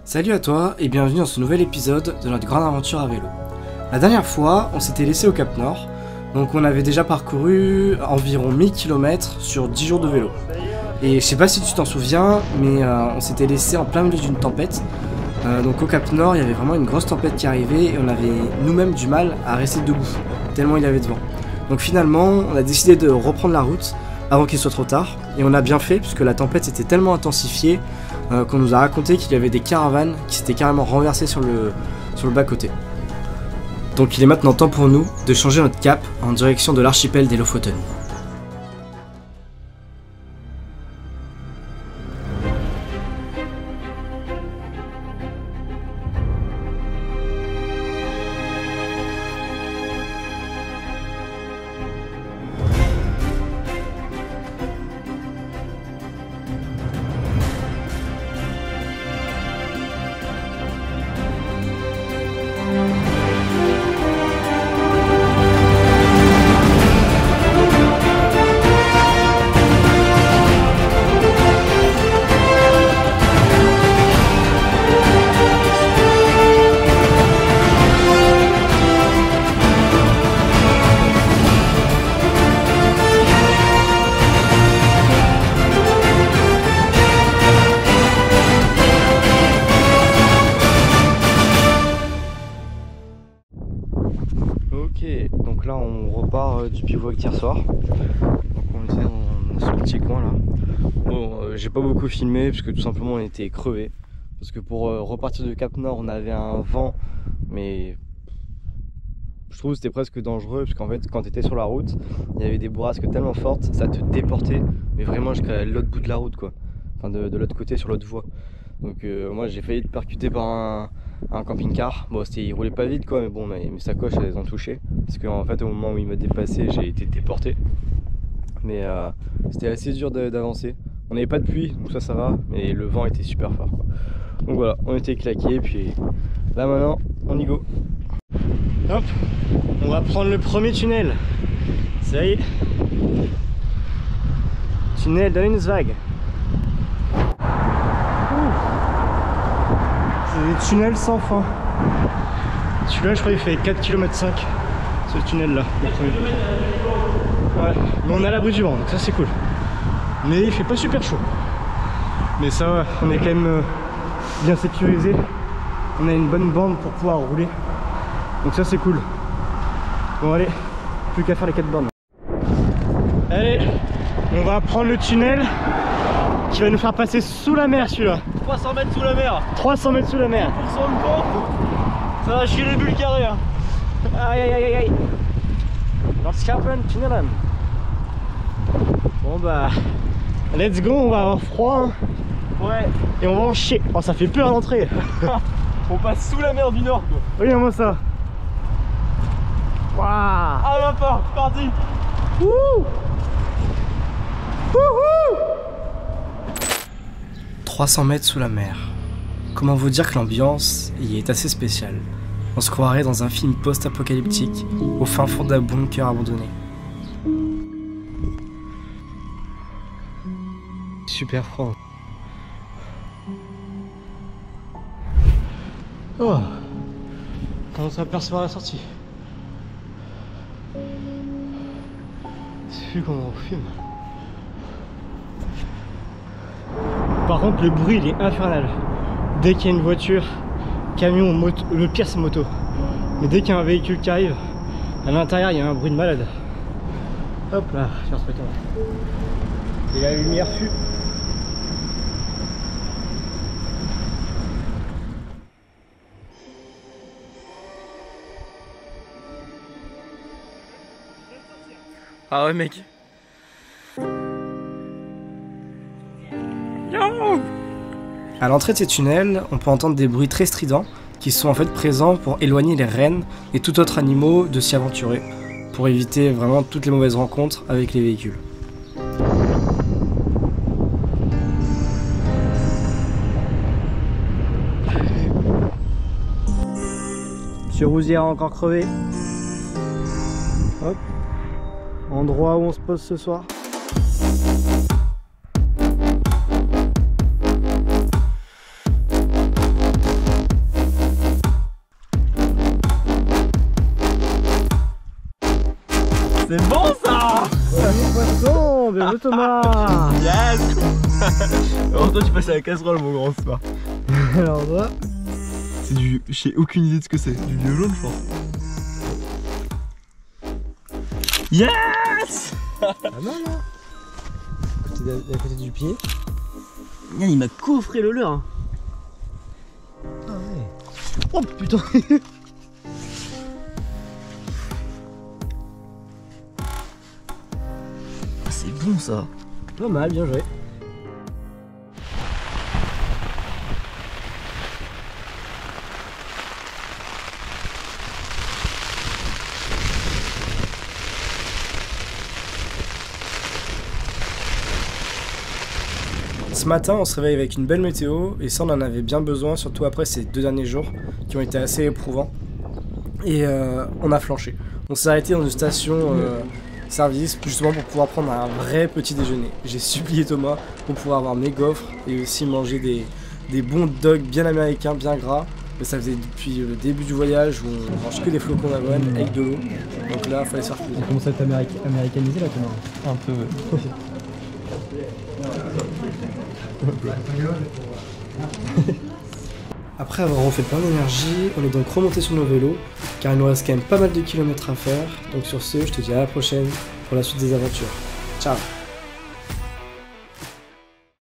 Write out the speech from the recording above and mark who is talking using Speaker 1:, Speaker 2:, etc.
Speaker 1: Salut à toi et bienvenue dans ce nouvel épisode de notre grande aventure à vélo. La dernière fois, on s'était laissé au Cap Nord, donc on avait déjà parcouru environ 1000 km sur 10 jours de vélo. Et je sais pas si tu t'en souviens, mais on s'était laissé en plein milieu d'une tempête. Donc au Cap Nord, il y avait vraiment une grosse tempête qui arrivait et on avait nous-mêmes du mal à rester debout, tellement il y avait de vent. Donc finalement, on a décidé de reprendre la route avant qu'il soit trop tard, et on a bien fait puisque la tempête s'était tellement intensifiée qu'on nous a raconté qu'il y avait des caravanes qui s'étaient carrément renversées sur le bas-côté. Donc il est maintenant temps pour nous de changer notre cap en direction de l'archipel des Lofoten. Ok, donc là on repart du bivouac d'hier soir. Donc on était dans ce petit coin là. Bon, j'ai pas beaucoup filmé parce que tout simplement on était crevés. Parce que pour repartir du Cap Nord on avait un vent, mais je trouve que c'était presque dangereux parce qu'en fait quand tu étais sur la route, il y avait des bourrasques tellement fortes, ça te déportait, mais vraiment jusqu'à l'autre bout de la route quoi. Enfin de l'autre côté sur l'autre voie. Donc moi j'ai failli être percuté par un camping-car. Bon, il roulait pas vite quoi, mais bon, mes sacoches elles ont touché. Parce qu'en fait, au moment où il m'a dépassé, j'ai été déporté. Mais c'était assez dur d'avancer. On n'avait pas de pluie, donc ça va, mais le vent était super fort quoi. Donc voilà, on était claqués, puis là maintenant, on y go. Hop, on va prendre le premier tunnel. Ça y est. Tunnel de Lensvag. C'est des tunnels sans fin. Celui-là, je crois qu'il fait 4,5 km ce tunnel-là. Ouais, mais on est à l'abri du vent, donc ça c'est cool. Mais il fait pas super chaud. Mais ça va, on est quand même bien sécurisé. On a une bonne bande pour pouvoir rouler. Donc ça c'est cool. Bon allez, plus qu'à faire les 4 bornes. Allez, on va prendre le tunnel qui va nous faire passer sous la mer celui-là.
Speaker 2: 300 mètres sous la mer.
Speaker 1: 300 mètres sous la mer.
Speaker 2: Pour le pont, ça va chier les bulles carrées hein.
Speaker 1: Aïe aïe aïe aïe. Dans le Scarpen tunnel. Bon bah, let's go, on va avoir froid hein.
Speaker 2: Ouais.
Speaker 1: Et on va en chier. Oh ça fait peur à l'entrée.
Speaker 2: On passe sous la mer du Nord quoi.
Speaker 1: Regarde-moi ça. Waouh.
Speaker 2: Ah la part, parti.
Speaker 1: Wouh. Wouhou. 300 mètres sous la mer. Comment vous dire que l'ambiance y est assez spéciale. On se croirait dans un film post-apocalyptique au fin fond d'un bunker abandonné. Super froid. Oh, on s'aperçoit à la sortie. C'est vu comment on fume. Par contre le bruit il est infernal. Dès qu'il y a une voiture, camion, moto, le pire c'est moto. Mais dès qu'il y a un véhicule qui arrive, à l'intérieur il y a un bruit de malade. Hop là, je vais respecter. Et la lumière fut.
Speaker 2: Ah ouais mec.
Speaker 1: À l'entrée de ces tunnels, on peut entendre des bruits très stridents qui sont en fait présents pour éloigner les rennes et tout autre animaux de s'y aventurer, pour éviter vraiment toutes les mauvaises rencontres avec les véhicules. Monsieur Rousière a encore crevé. Hop. Endroit où on se pose ce soir.
Speaker 2: C'est bon ça.
Speaker 1: Poisson, bien joué Thomas.
Speaker 2: Yes. Alors toi tu passes à la casserole mon grand, c'est pas.
Speaker 1: Alors toi.
Speaker 2: C'est du... J'ai aucune idée de ce que c'est. Du violon je pense. Yes.
Speaker 1: Pas mal hein. À côté du pied.
Speaker 2: Il m'a coffré le leurre.
Speaker 1: Ah ouais. Oh putain.
Speaker 2: C'est bon ça.
Speaker 1: Pas mal, bien joué. Ce matin, on se réveille avec une belle météo et ça, on en avait bien besoin, surtout après ces 2 derniers jours qui ont été assez éprouvants. Et on a flanché. On s'est arrêté dans une station service justement pour pouvoir prendre un vrai petit déjeuner. J'ai supplié Thomas pour pouvoir avoir mes gaufres et aussi manger des bons dogs bien américains, bien gras. Mais ça faisait depuis le début du voyage où on mange que des flocons d'avoine avec de l'eau. Donc là, il fallait se faire plaisir.
Speaker 3: Ça commence à être américanisé là, Thomas.
Speaker 2: Un peu ouais.
Speaker 1: Après avoir refait plein d'énergie, on est donc remonté sur nos vélos car il nous reste quand même pas mal de kilomètres à faire. Donc sur ce, je te dis à la prochaine pour la suite des aventures. Ciao.